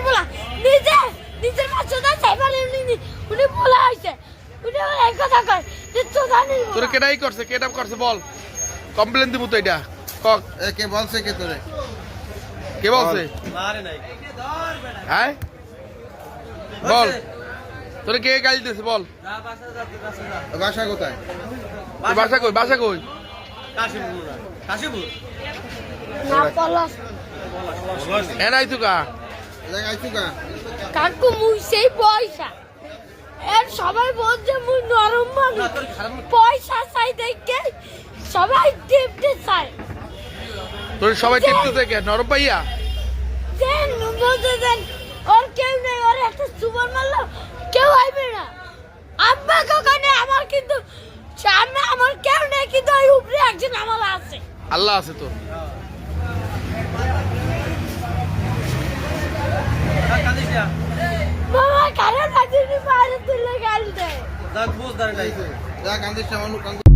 বলা নিজে নিজের মাছটা চাইবার উনি বলা হয়েছে উনি এক কথা কয় যে চোদানি তোরে কেডাই করছে কেডা করছে বল কমপ্লেন দিব তো এটা কক কে বলছে কে তোরে কে বলছে মারে নাই হ্যাঁ বল তোরে কে গালি দিয়েছে বল বাসা কোথায় তোর বাসা কই বাসা কই কাশীপুর না পলাশ এনাই তুকা আইছুকা কাকু মুই সেই পয়সা এর সবাই বলছে মুই নরম মানুষ পয়সা চাই দেখে সবাই টিপতে চায় তোর সবাই টিপতে থেকে নরম পাইয়া দেন বলতে দেন ওর কেউ নেই ওর একটা সুপার মারলো কেউ আইবে না আব্বা কাকানে আমার কিন্তু সামনে আমার কেউ নেই কিন্তু ওই উপরে একজন আমার আছে আল্লাহ আছে তো বাবা কারণ আজকে বাইরে তুলে গাল দেয় যা কান্দিস না